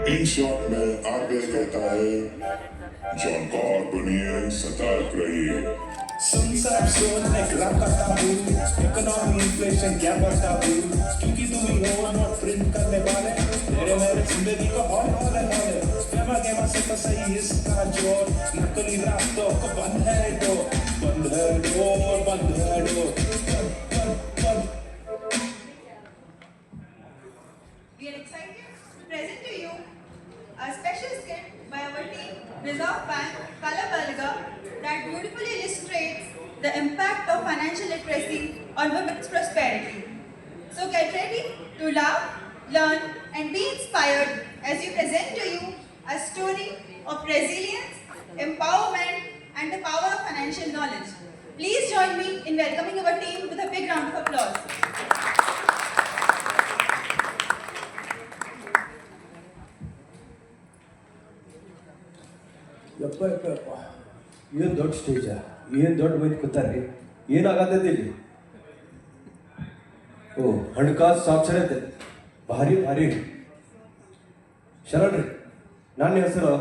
In short में आगे कहता है जॉन कॉर बनिए सतर्क रहिए सुन सब सुन मैं क्या करता हूँ इकोनॉमी इन्फ्लेशन क्या करता हूँ क्योंकि तुम ही हो नोट प्रिंट करने वाले तेरे मेरे जिंदगी को और होले गेमा गेमा से तो सही इसका जोर नकली रास्तों को बंद है डोर बंद है डोर बंद है door We are excited to present to you a special skit by our team, Reserve Bank, Kalabalga, that beautifully illustrates the impact of financial literacy on women's prosperity. So get ready to laugh, learn, and be inspired as we present to you a story of resilience, empowerment, and the power of financial knowledge. Please join me in welcoming our team with a big round of applause. ಯಪ್ಪ ಯಪ್ಪ ಯಪ್ಪ ಏನು ದೊಡ್ಡ stage ಏನು ದೊಡ್ಡ ಮಂದಿ ಕೂತಾರ್ರಿ ಏನಾಗತ್ತೈತಿ ಇಲ್ಲಿ ಓ ಹಣಕಾಸು ಸಾಕ್ಷರತೆ ಭಾರಿ ಭಾರಿ ಶರಣ್ರಿ ನನ್ನ ಹೆಸರು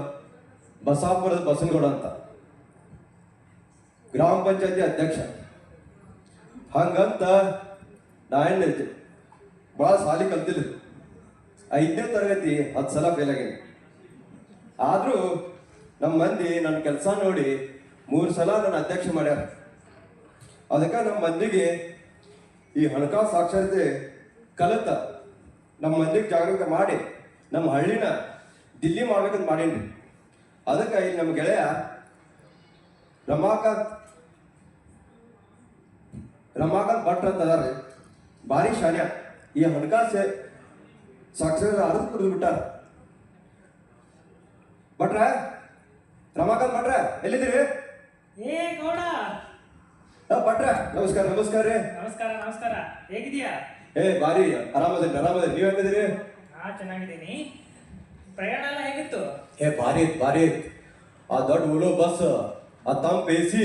ಬಸಾಪುರದ ಬಸನಗೌಡ ಅಂತ ಗ್ರಾಮ ಪಂಚಾಯತಿ ಅಧ್ಯಕ್ಷ ಹಂಗಂತ ನಾ ಏನೈತಿ ಭಾಳ ಸಾಲಿ ಕಲ್ತಿಲ್ಲ 5ನೇ ತರಗತಿ 10 ಸಲ ಫೇಲ್ ಆಗೇನಿ ಆದರೂ ನಮ್ಮ ಮಂದಿ ನನ್ನ ಕೆಲಸ ನೋಡಿ 3 ಸಲ ನನ್ನ ಅಧ್ಯಕ್ಷ ಮಾಡ್ಯಾರ ಅದಕ್ಕೆ ನಮ್ಮ ಮಂದಿಗೆ ಈ ಹಣಕಾಸು ಸಾಕ್ಷರತೆ ಕಲಿತ ನಮ್ಮ ಮಂದಿಗೆ ಜಾಗೃತ ಮಾಡಿ ನಮ್ಮ ಹಳ್ಳಿನ ದಿಲ್ಲಿ ಮಾಡ್ಬೇಕಂತ ಮಾಡೀನಿ ಅದಕ್ಕೆ ಇಲ್ಲಿ ನಮ್ಮ ಗೆಳೆಯ ರಮಾಕಾಂತ್ ಭಟ್ರ ಅಂತ ಅದಾರ ಭಾರಿ ಶಾನ್ಯ ಈ ಹಣಕಾಸು ಸಾಕ್ಷರತೆ ಅರ್ಧ ಕುಡಿದು ಬಿಟ್ಟಾರ ಭಟ್ರ ರಮಾಕಾಂತ್ ಭಟ್ರ ಎಲ್ಲಿದ್ದೀರಿ ಏ ಗೌಡ ಭಟ್ರ ನಮಸ್ಕಾರ ನಮಸ್ಕಾರ ರೀ ನಮಸ್ಕಾರ ನಮಸ್ಕಾರ ಹೇಗಿದೀಯಾ ಏ ಬಾರಿ ಆರಾಮದೇನಿ ನೀವ್ ಹೆಂಗಿದ್ದೀರಿ ಹಾ ಚೆನ್ನಾಗಿದ್ದೀನಿ ಪ್ರಯಾಣ ಎಲ್ಲ ಹೇಗಿತ್ತು ಏ ಭಾರಿ ಭಾರಿ ಆ ದೊಡ್ಡ ಉಳೋ ಬಸ್ ಆ ತಂಪ್ ಎಸಿ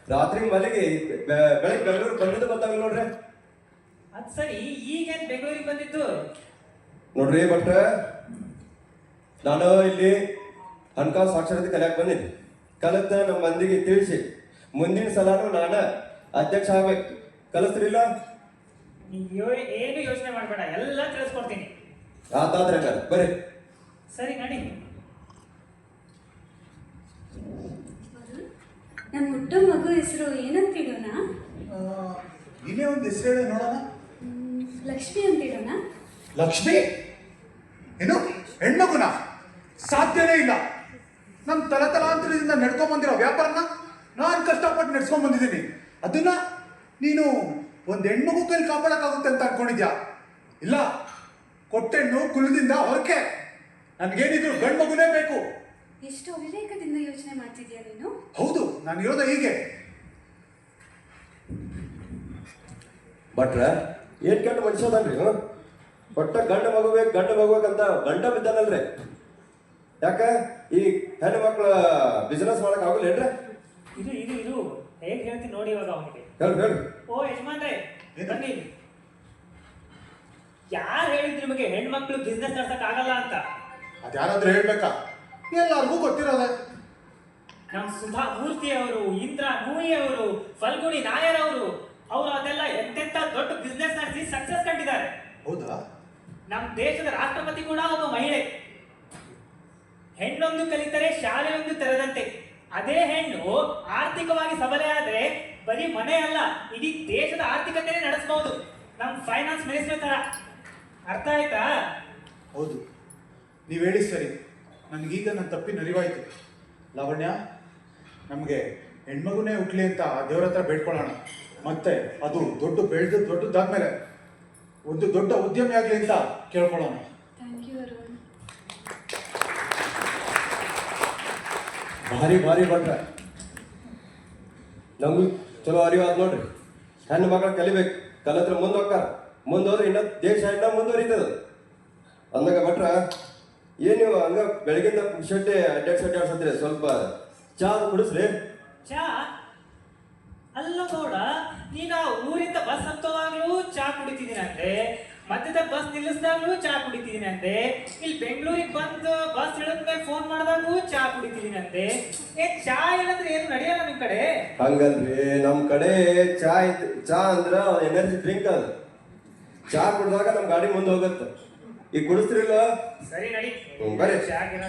ರಾತ್ರಿ ಮಲೆಗೆ ಬೆಳಗ್ಗೆ ಬೆಂಗಳೂರು ಬಂದಿದ್ದು ಗೊತ್ತಾಗಲ್ಲ ನೋಡ್ರಿ ಅದ್ ಸರಿ ಈಗೇನ್ ಬೆಂಗಳೂರಿಗೆ ಬಂದಿದ್ದು ನೋಡ್ರಿ ಭಟ್ರ ನಾನು ಇಲ್ಲಿ ಹಣಕಾಸು ಸಾಕ್ಷರತೆ ಕಲಿಯಕ್ಕೆ ಬಂದೀನಿ ಕಲಿತ ನಮ್ಮ ಮಂದಿಗೆ ತಿಳಿಸಿ ಮುಂದಿನ ಸಲಾನು ನಾನು ಅಧ್ಯಕ್ಷ ಆಗ್ಬೇಕು ಕಲಿಸ್ತಿರಿಲ್ಲ ಏನು ಯೋಚನೆ ಮಾಡ್ಬೇಡ ಎಲ್ಲ ತಿಳಿಸ್ಕೊಡ್ತೀನಿ ಆತಾದ್ರೆ ಬರ್ರಿ ಸರಿ ನಡಿ ನಮ್ಮ ಹುಟ್ಟೋ ಮಗು ಹೆಸರು ಏನಂತ ಇಡೋಣ ಇಲ್ಲೇ ಒಂದು ಹೆಸರು ಹೇಳಿ ನೋಡೋಣ ಲಕ್ಷ್ಮಿ ಅಂತ ಇಡೋಣ ಲಕ್ಷ್ಮಿ ಏನು ಹೆಣ್ಮಗುನ ಸಾಧ್ಯನೇ ಇಲ್ಲ ನಮ್ಮ ತಲತಲಾಂತರದಿಂದ ನಡ್ಕೊಂಡ್ ಬಂದಿರೋ ವ್ಯಾಪಾರನ ನಾನು ಕಷ್ಟಪಟ್ಟು ನಡ್ಸ್ಕೊಂಡ್ ಬಂದಿದ್ದೀನಿ ಅದನ್ನ ನೀನು ಒಂದು ಹೆಣ್ಮಗು ಕೈಲಿ ಕಾಪಾಡಕ್ಕಾಗುತ್ತೆ ಅಂತ ಅನ್ಕೊಂಡಿದ್ಯಾ ಇಲ್ಲ ಕೊಟ್ಟೆಣ್ಣು ಕುಲದಿಂದ ಹೊರಕೆ ನನ್ಗೇನಿದ್ರು ಗಂಡು ಮಗುನೇ ಬೇಕು ಎಷ್ಟು ಅವಿವೇಕದಿಂದ ಯೋಚನೆ ಮಾಡ್ತಿದ್ಯಾ ನೀನು ಹೌದು ನಾನು ಇರೋದ ಹೀಗೆ ಭಟ್ರ ಏನ್ ಕೆಟ್ಟ ಮನುಷ್ಯ ಅದನ್ರಿ ಒಟ್ಟ ಗಂಡ ಮಗುಬೇಕಂತ ಗಂಡ ಬಿದ್ದಾನಲ್ರಿ ಯಾಕ ಈ ಹೆಣ್ಣು ಮಕ್ಳ ಬಿಸ್ನೆಸ್ ಮಾಡಕ್ ಆಗಲ್ಲೇನ್ರಿ ಇದು ಇದು ಇದು ಹೇಗ್ ಹೇಳ್ತೀನಿ ನೋಡಿ ಇವಾಗ ಅವನಿಗೆ ಹೇಳ್ರಿ ಓ ಯಜಮಾನ್ರೆ ಬನ್ನಿ ಯಾರು ಹೇಳಿದ್ರು ನಿಮಗೆ ಹೆಣ್ಮಕ್ಳು ಬಿಸ್ನೆಸ್ ನಡ್ಸಕ್ ಆಗಲ್ಲ ಅಂತ ಅದ್ಯಾರಾದ್ರೂ ಹೇಳ್ಬೇಕಾ ಎಲ್ಲರಿಗೂ ಗೊತ್ತಿರೋದೆ ನಮ್ ಸುಧಾ ಮೂರ್ತಿ ಅವರು ಇಂದ್ರ ನೂಯಿ ಅವರು ಫಲ್ಗುಣಿ ನಾಯರ್ ಅವರು ಅದೆಲ್ಲ ಎಂತೆಂತ ದೊಡ್ಡ ಬಿಸ್ನೆಸ್ ನಡೆಸಿ ಸಕ್ಸಸ್ ಕಂಡಿದ್ದಾರೆ ಹೌದಾ ನಮ್ಮ ದೇಶದ ರಾಷ್ಟ್ರಪತಿ ಕೂಡ ಒಬ್ಬ ಮಹಿಳೆ ಹೆಣ್ಣೊಂದು ಕಲಿತರೆ ಶಾಲೆಯೊಂದು ತೆರೆದಂತೆ ಅದೇ ಹೆಣ್ಣು ಆರ್ಥಿಕವಾಗಿ ಸಬಲೆ ಆದ್ರೆ ಬರೀ ಮನೆ ಅಲ್ಲ ಇಡೀ ದೇಶದ ಆರ್ಥಿಕತೆನೇ ನಡೆಸಬಹುದು ನಮ್ ಫೈನಾನ್ಸ್ ಮಿನಿಸ್ಟರ್ ತರ ಅರ್ಥ ಆಯ್ತಾ ಹೌದು ನೀವು ಹೇಳಿ ಸರಿ ನನಗೀಗ ನನ್ನ ತಪ್ಪಿನ ಅರಿವಾಯ್ತು ಲಾವಣ್ಯ ನಮಗೆ ಹೆಣ್ಮಗುನೇ ಹುಟ್ಲಿ ಅಂತ ದೇವ್ರ ಹತ್ರ ಬೇಡ್ಕೊಳ್ಳೋಣ ಮತ್ತೆ ಅದು ದೊಡ್ಡದಾದ್ಮೇಲೆ ಒಂದು ದೊಡ್ಡ ಉದ್ಯಮಿ ಆಗಲಿ ಅಂತ ಕೇಳ್ಕೊಳ್ಳೋಣ ಥ್ಯಾಂಕ್ ಯು ಅರುಣ್ ಭಾರಿ ಭಾರಿ ಭಟ್ರ ನಮ್ಗೆ ಚಲೋ ಅರಿವಾದ ನೋಡ್ರಿ ಹೆಣ್ಣು ಮಕ್ಕಳು ಕಲಿಬೇಕು ಕಲಿತ್ರ ಮುಂದೋದ್ರೆ ಇನ್ನೂ ದೇಶ ಮುಂದುವರಿತದ ಅಂದಾಗ ಭಟ್ರ ಏನು ನೀವು ಹಂಗ ಬೆಳಗಿಂದ ಪುಕ್ಷಟ್ಟೆ ಅಡ್ಡಾಡ್ಸತ್ರಿ ಸ್ವಲ್ಪ ಚಾ ಕುಡಿಸ್ರಿ ಚಾ ಅಲ್ಲ ಗೌಡ ನೀನು ಊರಿಂದ ಬಸ್ ಹತ್ತುವಾಗ್ಲೂ ಚಾ ಕುಡಿತಿದ್ದೀನಂದ್ರೆ ಮಧ್ಯದ ಬಸ್ ನಿಲ್ಲಿಸಿದಾಗ್ಲೂ ಚಾ ಕುಡಿತಿದೀನಿ ಅಂತೆ, ಇಲ್ಲಿ ಬೆಂಗಳೂರಿಗೆ ಬಂದು ಬಸ್ ಇಳಿದ್ಮೇಲೆ ಫೋನ್ ಮಾಡಿದಾಗೂ ಚಾ ಕುಡಿತಿದೀನಿ ಅಂತೆ. ಚಾ ಇಲ್ಲಂದ್ರೆ ಏನು ನಡೆಯಲ್ಲ ನಿಮ್ ಕಡೆ? ಹಂಗಲ್ರಿ, ನಮ್ ಕಡೆ ಚಾ ಅಂದ್ರ ಎನರ್ಜಿ ಡ್ರಿಂಕ್ ಅದ. ಚಾ ಕುಡ್ದಾಗ ನಮ್ ಗಾಡಿ ಮುಂದೆ ಹೋಗತ್ತ. ಈಗ ಕುಡಿಸ್ತಿರಿಲ್ಲ? ಸರಿ ನಡಿ, ಬರ್ರಿ. ಚಾಗಿನ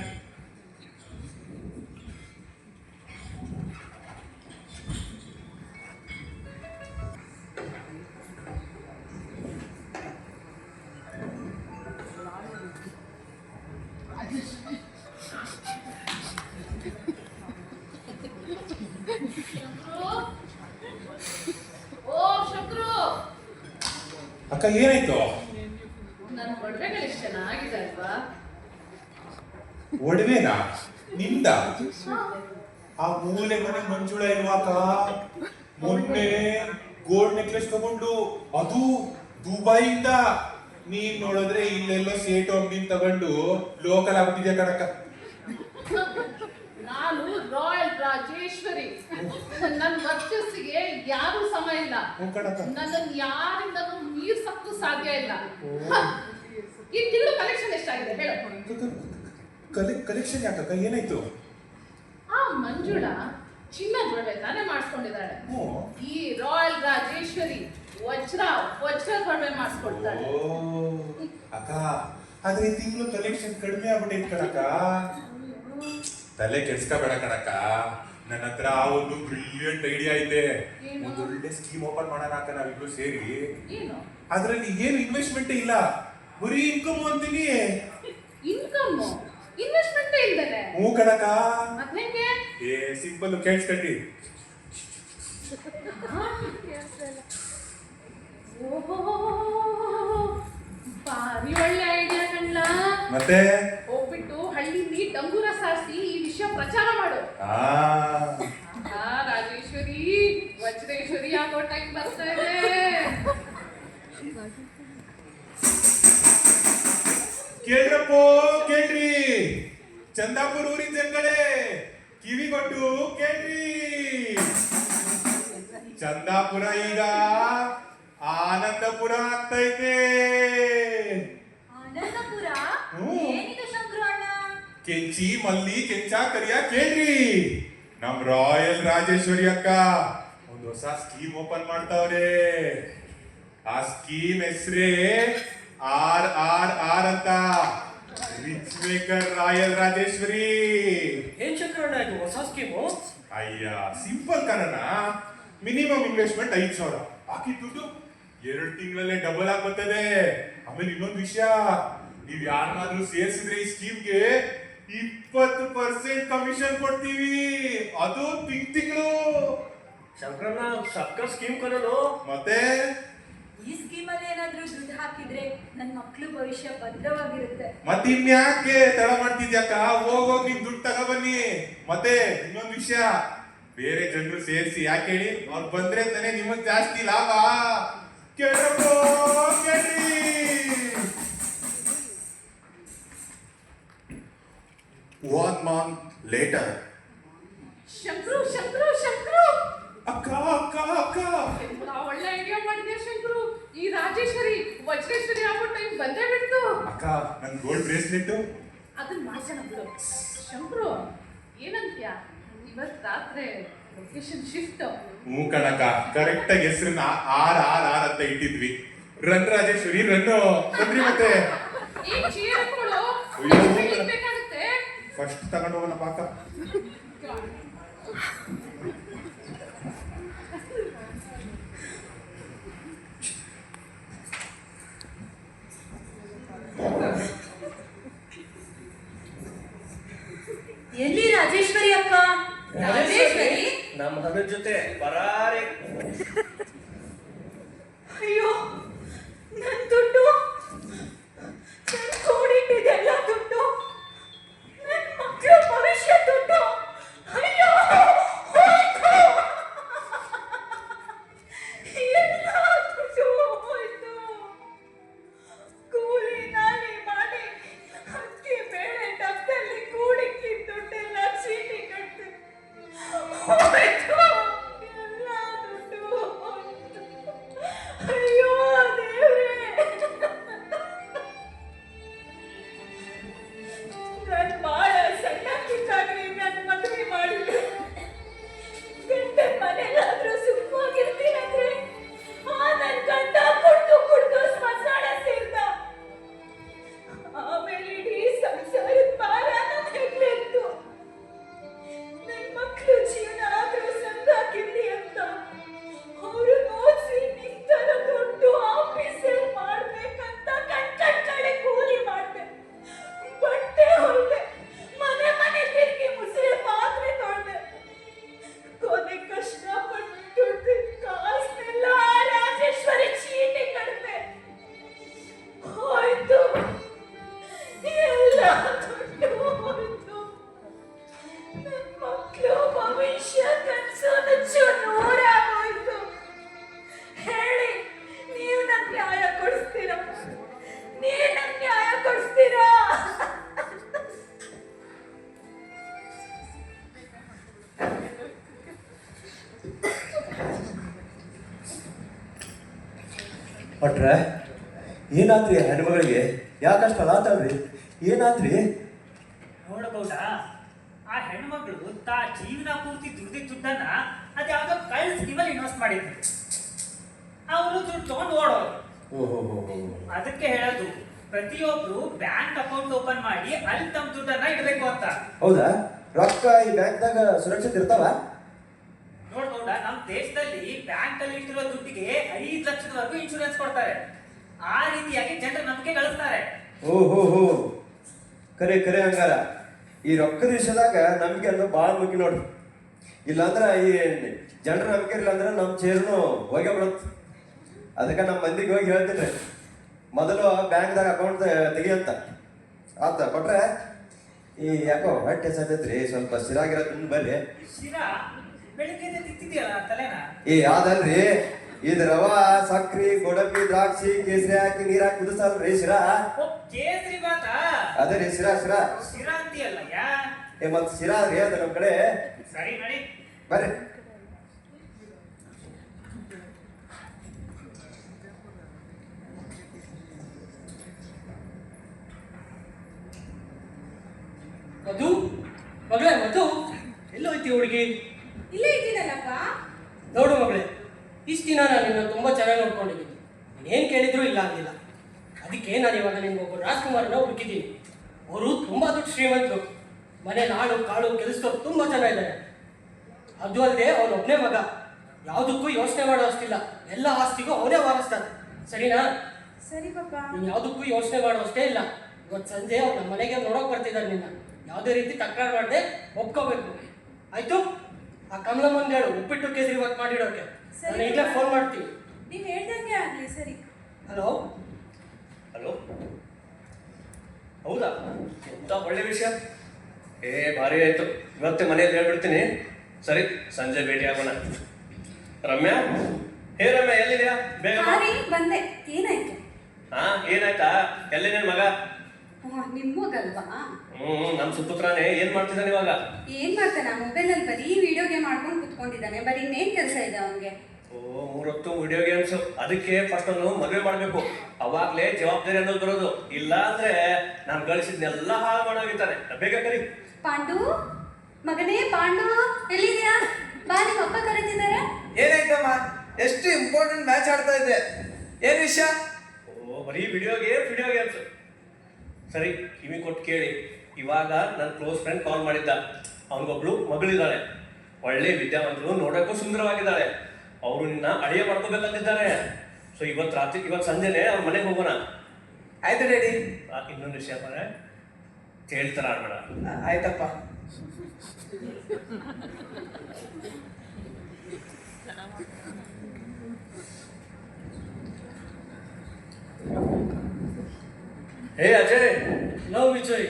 ಅಕ್ಕ ಏನಾಯ್ತು? ನನ್ನ ಒಡವೆಗಳು ಎಷ್ಟು ಚೆನ್ನಾಗಿದೆ ಅಲ್ವಾ? ಒಡವೆನಾ ನಿಂದ? ಆ ಮೂಲೆ ಮನೆ ಮಂಜುಳ ಇಲ್ವಾಕ? ಮೊನ್ನೆ ಗೋಲ್ಡ್ ನೆಕ್ಲೆಸ್ ತಗೊಂಡು ಅದು ದುಬೈಯಿಂದ. ನೀನ್ ನೋಡಿದ್ರೆ ಇಲ್ಲೆಲ್ಲೋ ಸೇಟು ಅಂಗಡಿನ ತಗೊಂಡು ಲೋಕಲ್ ಆಗ್ಬಿಟ್ಟಿದ್ಯಾ ಕಣಕ್ಕ. ನಾನು ರಾಯಲ್ ರಾಜೇಶ್ವರಿ. ನನ್ನ ವರ್ಚಸ್ಸಿಗೆ ಯಾರು ಸಮ ಇಲ್ಲ. ನನ್ನನ್ನು ಯಾರಿಂದನೂ ಮೀರ್ಸಕ್ಕೂ ಸಾಧ್ಯ ಇಲ್ಲ. ಈ ತಿಂಗಳು ಕಲೆಕ್ಷನ್ ಎಷ್ಟಾಗಿದೆ ಹೇಳು? ಕಲೆಕ್ಷನ್ ಯಾಕಕ್ಕ, ಏನಾಯ್ತು? ಆ ಮಂಜುಳ ಚಿನ್ನದ ಒಡವೆ ತಾನೇ ಮಾಡಿಸ್ಕೊಂಡಿದ್ದಾಳೆ. ಈ ರಾಯಲ್ ರಾಜೇಶ್ವರಿ ವಜ್ರದ ಒಡವೆ ಮಾಡಿಸ್ಕೊಡ್ತಾಳೆ. ಅಕ್ಕ ಆದ್ರೆ ಈ ತಿಂಗಳು ಕಲೆಕ್ಷನ್ ಕಡಿಮೆ ಆಗ್ಬಿಟ್ಟೈತ್ ಕಣಕ್ಕ. ತಲೆ ಕೆಡ್ಸ್ಕೋಬೇಡ ಕಣಕ್ಕ, ನನ್ನ ಹತ್ರ ಒಂದು ಬ್ರಿಲಿಯಂಟ್ ಐಡಿಯಾ ಐತೆ. ಒಂದು ಒಳ್ಳೆ ಸ್ಕೀಮ್ ಓಪನ್ ಮಾಡೋಣ ಅಕ್ಕ ನಾವಿಬ್ರು ಸೇರಿ. ಏನು? ಅದ್ರಲ್ಲಿ ಏನು ಇನ್ವೆಸ್ಟ್ಮೆಂಟ್ ಇಲ್ಲ, ಬರೀ ಇನ್ಕಮ್ ಅಂತೀನಿ. ಇನ್ಕಮ್ ಇನ್ವೆಸ್ಟ್ಮೆಂಟ್ ಇಲ್ದೇನೆ? ಹ್ಞೂ ಕಣಕ್ಕ. ಮತ್ತೆಂಗೆ? ಸಿಂಪಲ್ ಕೇಳಿಸ್ಕಟ್ಟಿ. ಭಾರಿ ಒಳ್ಳೆ ಐಡಿಯಾ ಕಣ್ಣ. ಮತ್ತೆ ಹೋಗ್ಬಿಟ್ಟು ಹಳ್ಳಿಲಿ ಡಂಗೂರ ಸಾರಿಸಿ ಈ ವಿಷಯ ಪ್ರಚಾರ ಮಾಡು. ರಾಜೇಶ್ವರಿ ವಜ್ರೇಶ್ವರಿ ಆಗೋ ಟೈಮ್ ಬರ್ತಾ ಇದೆ. ಕೇಳ್ರಪ್ಪೋ ಕೇಳ್ರಿ, ಚಂದಾಪುರ ಊರಿನ ಜನಗಳೇ ಕಿವಿ ಕೊಟ್ಟು ಕೇಳ್ರಿ. ಚಂದಾಪುರ ಈಗ ಆನಂದಪುರ ಆಗ್ತೈತೆ. ಆನಂದಪುರ? ಹ್ಞೂ. ಏನಿದೆ ಶಂಕರು ಅಣ್ಣ? ಕೆಂಚಿ ಮಲ್ಲಿ ಕೆಂಚ ಕರಿಯ ಕೇಳ್ರಿ. ನಮ್ ರಾಯಲ್ ರಾಜೇಶ್ವರಿ ಅಕ್ಕ ಒಂದು ಹೊಸ ಸ್ಕೀಮ್ ಓಪನ್ ಮಾಡ್ತಾವ್ರೆ. ಆ ಸ್ಕೀಮ್ ಹೆಸರೇ RRR ಅಂತ, ರಿಚ್ ಮೇಕರ್ ರಾಯಲ್ ರಾಜೇಶ್ವರಿ. ಏನ್ ಶಂಕರಣ್ಣ ಇದು ಹೊಸ ಸ್ಕೀಮು? ಅಯ್ಯ ಸಿಂಪಲ್ ಕಾರಣ. ಮಿನಿಮಮ್ ಇನ್ವೆಸ್ಟ್ಮೆಂಟ್ 5,000, ಬಾಕಿ ದುಡ್ಡು 2 ತಿಂಗಳಲ್ಲೇ ಡಬಲ್ ಆಗಿ ಬರ್ತದೆ. ಆಮೇಲೆ ಇನ್ನೊಂದು ವಿಷಯ, ನೀವ್ ಯಾರನ್ನಾದ್ರೂ ಸೇರಿಸಿದ್ರೆ ಈ ಸ್ಕೀಮ್ಗೆ 20% ಕಮಿಷನ್ ಕೊಡ್ತೀವಿ, ಅದು ತಿಂಗಳು. ಶಂಕರಣ್ಣ ಸಕ್ಕ ಸ್ಕೀಮ್ ಕಣಲು. ಮತ್ತೆ ಈ ಸ್ಕೀಮ್ ಅಲ್ಲಿ ಏನಾದ್ರೂ ದುಡ್ಡು ಹಾಕಿದ್ರೆ ನನ್ನ ಮಕ್ಳು ಭವಿಷ್ಯ ಭದ್ರವಾಗಿರುತ್ತೆ. ಮತ್ತಿನ್ಯಾಕೆ ತಡ ಮಾಡ್ತಿದ್ಯಾಕ? ಹೋಗೋಗ್ ನಿಮ್ ದುಡ್ಡು ತಗೊಬನ್ನಿ. ಮತ್ತೆ ಇನ್ನೊಂದು ವಿಷಯ, ಬೇರೆ ಜನರು ಸೇರಿಸಿ ಯಾಕೆ ಹೇಳಿ, ಅವ್ರು ಬಂದ್ರೆ ತಾನೇ ನಿಮಗ್ ಜಾಸ್ತಿ ಲಾಭ. ಕೇಳ್ರಪ್ಪ ಕೇಳ್ರಿ. 1 month later. ಶಂಕರು ಶಂಕರು ಶಂಕರು, ಅಕ್ಕ ಅಕ್ಕ ಅಕ್ಕ ಎಂತ ಒಳ್ಳೆ ಐಡಿಯಾ ಮಾಡಿದ್ಯಾ ಶಂಕರು. ಈ ರಾಜೇಶ್ವರಿ ವಜ್ರೇಶ್ವರಿ ಆಗೋ ಟೈಮ್ ಬಂದೇ ಬಿಡ್ತು. ಅಕ್ಕ ನನ್ ಗೋಲ್ಡ್ ಬ್ರೇಸ್ಲೆಟ್ ಅದನ್ನ ಮಾಡ್ಸೋಣ ಬಿಡು. ಶಂಕರು ಏನಂತ್ಯ, ಇವತ್ ರಾತ್ರಿ ಲೊಕೇಶನ್ ಶಿಫ್ಟ್. ಹ್ಞೂ ಕಣಕ್ಕ, ಕರೆಕ್ಟ್ ಆಗಿ ಹೆಸರನ್ನ RRR ಅಂತ ಇಟ್ಟಿದ್ವಿ. ರನ್ ರಾಜೇಶ್ವರಿ ರನ್ನು ಬಂದ್ರಿ. ಮತ್ತೆ ಈ ಚೀರಗಳು ಬೇಕಾಗುತ್ತೆ. ಫಸ್ಟ್ ತಗೊಂಡು ಹೋಗೋಣ ಪಾಕ. ಎಲ್ಲಿ ರಾಜೇಶ್ವರಿ ಅಕ್ಕ? ರಾಜೇಶ್ವರಿ ನಮ್ಮ ಹಣದ ಜೊತೆ ಬರಾರೆ. ಅಯ್ಯೋ ನನ್ನ ದುಡ್ಡು, ನನ್ನ ಕೂಡಿಟ್ಟಿದ್ದೆಲ್ಲ ದುಡ್ಡು, ನನ್ನ ಮಕ್ಕಳ ಭವಿಷ್ಯ ದುಡ್ಡು. ಅಯ್ಯೋ ಭಟ್ರೆ ಏನಾತ್ರಿ ಹೆಣ್ಮಗಳಿಗೆ ಯಾಕಷ್ಟು ಅಲಾತಾಳ್ರಿ? ಏನಾತ್ರಿ? ನೋಡಬಹುದಾ, ಆ ಹೆಣ್ಮಗಳು ತಾ ಜೀವನ ಪೂರ್ತಿ ದುಡ್ದಿದ್ದ ದುಡ್ಡನ್ನ ಅದ್ಯಾವುದೋ ಕಳ್ಳ ಸ್ಕೀಮಲ್ಲಿ ಇನ್ವೆಸ್ಟ್ ಮಾಡಿದ್ರು. ಅವರು ದುಡ್ಡು ತಗೊಂಡು ಓಡೋರು. ಅದಕ್ಕೆ ಹೇಳೋದು, ಪ್ರತಿಯೊಬ್ರು ಬ್ಯಾಂಕ್ ಅಕೌಂಟ್ ಓಪನ್ ಮಾಡಿ ಅಲ್ಲಿ ತಮ್ಮ ದುಡ್ಡನ್ನ ಇಡಬೇಕು ಅಂತ. ಹೌದಾ? ರೊಕ್ಕ ಈ ಬ್ಯಾಂಕ್ದಾಗ ಸುರಕ್ಷಿತ ಇರ್ತಾವ? ನೋಡ್ಬೋದಾ, ನಮ್ಮ ದೇಶದಲ್ಲಿ ಬ್ಯಾಂಕ್ ಅಲ್ಲಿ ಇಟ್ಟಿರೋ ದುಡ್ಡಿಗೆ 5 ಲಕ್ಷದವರೆಗೂ ಇನ್ಶೂರೆನ್ಸ್ ಕೊಡ್ತಾರೆ. ಆ ರೀತಿಯಾಗಿ ಜನರ ನಂಬಿಕೆ ಗಳಿಸ್ತಾರೆ. ಓಹೋ, ಕರೆ ಕರೆ ಹಂಗಾರ ಈ ರೊಕ್ಕದ ವಿಷಯದಾಗ ನಂಬಿಕೆ ಅನ್ನೋ ಭಾಳ ಮುಖ್ಯ ನೋಡ್ರಿ. ಇಲ್ಲಾಂದ್ರೆ ಈ ಜನರ ನಂಬಿಕೆ ಇರಲಿಲ್ಲ ಅಂದ್ರೆ ನಮ್ಮ ಚೇರ್ನು ಹೋಗೇ ಬಿಡುತ್ತೆ. ಅದಕ್ಕೆ ನಮ್ಮ ಮಂದಿಗೆ ಹೋಗಿ ಹೇಳ್ತೀನಿ, ಮೊದಲು ಬ್ಯಾಂಕ್ದಾಗ ಅಕೌಂಟ್ ತೆಗಿಯಂತ ಆತ. ಕೊಟ್ರೆ ಈ ಯಾಕೋ ಹೊಟ್ಟೆ ಸತ್ತೈತ್ರಿ, ಸ್ವಲ್ಪ ಸಿರಾಗಿರೋ ತಿಂದು ಬರ್ರಿ. ಶಿರಾ ಬೆಳಿಗ್ಗೆ ತಿಂತಿದ್ಯಲ್ಲ ತಲೆನ? ಅದಲ್ರಿ, ಇದು ರವಾ, ಸಕ್ರಿ, ಗೋಡಂಬಿ, ದ್ರಾಕ್ಷಿ, ಕೇಸರಿ ಹಾಕಿ ನೀರ್ ಹಾಕಿ ಕುದಿಸಲ್ರಿ ಶಿರಾ. ಕೇಸರಿ ಬಾತ? ಅದೇ ರೀ ಶಿರಾ. ಶಿರಾ ಅಂತೀಯಲ್ಲ ಯಾ? ಮತ್ ಶಿರಾ ರೀ ಅದು ನಮ್ ಕಡೆ. ಸರಿ ನಡಿ ಬರ್ರಿ. ಮಧು, ಮಗಳೇ ಮಧು, ಎಲ್ಲೋಯ್ತಿ ಹುಡುಗಿ? ಇಲ್ಲೇ ಇದ್ದೀನಲ್ಲಪ್ಪ. ನೋಡು ಮಗಳೇ, ಇಷ್ಟು ದಿನ ನಾನು ನಿನ್ನ ತುಂಬ ಚೆನ್ನಾಗಿ ನೋಡ್ಕೊಂಡಿದ್ದೀನಿ. ನೀನೇನು ಕೇಳಿದ್ರು ಇಲ್ಲ ಅಂದಿಲ್ಲ. ಅದಕ್ಕೆ ನಾನು ಇವಾಗ ನಿಮ್ಗೊಬ್ಬ ರಾಜ್ಕುಮಾರನ ಹುಡುಕಿದ್ದೀನಿ. ಅವರು ತುಂಬ ದೊಡ್ಡ ಶ್ರೀಮಂತರು. ಮನೆ ನಾಳು ಕಾಳು ಕೆಲಸದವ್ರು ತುಂಬ ಜನ ಇದ್ದಾರೆ. ಅದು ಅಲ್ಲದೆ ಅವನೊಬ್ಬನೇ ಮಗ. ಯಾವುದಕ್ಕೂ ಯೋಚನೆ ಮಾಡೋ ಅಷ್ಟಿಲ್ಲ. ಎಲ್ಲ ಆಸ್ತಿಗೂ ಅವನೇ ವಾರಿಸ್ತಾನೆ. ಸರಿನಾ? ಸರಿ ಪಾಪ. ನೀನು ಯಾವುದಕ್ಕೂ ಯೋಚನೆ ಮಾಡೋ ಅಷ್ಟೇ ಇಲ್ಲ. ಇವತ್ತು ಸಂಜೆ ಅವ್ರು ನಮ್ಮ ಮನೆಗೆ ನೋಡೋಕೆ ಬರ್ತಿದ್ದಾರೆ. ನಿನ್ನ ಯಾವುದೇ ರೀತಿ ತಕರಾರು ಮಾಡದೆ ಒಪ್ಕೋಬೇಕು, ಆಯ್ತು? ಆ ಕಮಲಮ್ಮಂದು ಹೇಳು ಉಪ್ಪಿಟ್ಟು ಕೇಸರಿ ವರ್ಕ್ ಮಾಡಿಡೋಕೆ. ನಾನು ಈಗಲೇ ಫೋನ್ ಮಾಡ್ತೀನಿ. ನೀವು ಹೇಳ್ದಂಗೆ ಆಗಲಿ. ಸರಿ. ಹಲೋ, ಹೌದಾ? ಎಂತ ಒಳ್ಳೆ ವಿಷಯ. ಭಾರಿ ಆಯ್ತು. ಇವತ್ತೇ ಮನೆಯಲ್ಲಿ ಹೇಳ್ಬಿಡ್ತೀನಿ. ಸರಿ, ಸಂಜೆ ಭೇಟಿ ಆಗೋಣ. ರಮ್ಯಾ, ರಮ್ಯಾ ಎಲ್ಲಿದ್ಯಾ? ಬೇಗ ಬಾ. ಬಂದೆ. ಏನಾಯ್ತು? ಏನಾಯ್ತಾ? ಎಲ್ಲಿ ನಿನ್ ಮಗ? ನಿಮ್ಮಗಲ್ವಾ? ನಮ್ ಸುಪುತ್ರನೇ ಏನ್ ಮಾಡ್ತಿದ್ದಾನೆ ಇವಾಗ? ಏನ್ ಮಾಡ್ತಾನ? ಮೊಬೈಲಲ್ಲಿ ಬರೀ ವಿಡಿಯೋ ಗೇಮ್ ಮಾಡ್ಕೊಂಡು ಕುತ್ಕೊಂಡಿದ್ದಾನೆ. ಬರೀ ಇನ್ನೇನ್ ಕೆಲಸ ಇದೆ ಅವನಿಗೆ? 3 ಹೊತ್ತು ವಿಡಿಯೋ ಗೇಮ್ಸ್. ಅದಕ್ಕೆ ಫಸ್ಟ್ ಒಂದು ಮದುವೆ ಮಾಡ್ಬೇಕು. ಅವಾಗ್ಲೇ ಜವಾಬ್ದಾರಿ ಅನ್ನೋದು ಬರೋದು. ಇಲ್ಲ ಅಂದ್ರೆ ನಾನು ಗಳಿಸಿದ್ನೆಲ್ಲ ಹಾಳು ಮಾಡೋಗಿದ್ದಾನೆ. ಬೇಗ ಕರಿ. ಪಾಂಡು, ಮಗನೇ ಪಾಂಡು, ಎಲ್ಲಿದ್ಯಾ? ಬಾ, ನಿಮ್ಮ ಅಪ್ಪ ಕರೀತಿದ್ದಾರೆ. ಏನಾಯ್ತಮ್ಮ? ಎಷ್ಟು ಇಂಪಾರ್ಟೆಂಟ್ ಮ್ಯಾಚ್ ಆಡ್ತಾ ಇದ್ದೆ. ಏನ್ ವಿಷಯ? ಬರೀ ವಿಡಿಯೋ ಗೇಮ್ಸ್. ಸರಿ, ಕಿವಿ ಕೊಟ್ಟು ಕೇಳಿ. ಇವಾಗ ನನ್ನ ಕ್ಲೋಸ್ ಫ್ರೆಂಡ್ ಕಾಲ್ ಮಾಡಿದ್ದ. ಅವನಿಗೊಬ್ಳು ಮಗಳಿದ್ದಾಳೆ, ಒಳ್ಳೆ ವಿದ್ಯಾವಂತರು, ನೋಡಕ್ಕೂ ಸುಂದರವಾಗಿದ್ದಾಳೆ. ಅವರು ನಿನ್ನ ಅಳಿಯ ಮಾಡ್ಕೋಬೇಕಂತಿದ್ದಾರೆ. ಸೊ ಇವತ್ತು ಸಂಜೆನೆ ಅವ್ರ ಮನೆಗೆ ಹೋಗೋಣ. ಆಯ್ತು ಡ್ಯಾಡಿ. ಇನ್ನೊಂದು ವಿಷಯ ಬರ ಹೇಳ್ತಾರ ಆಡ್ಬೇಡ. ಆಯ್ತಪ್ಪ. ಅಜಯ್. ಲೋ ವಿಜಯ್,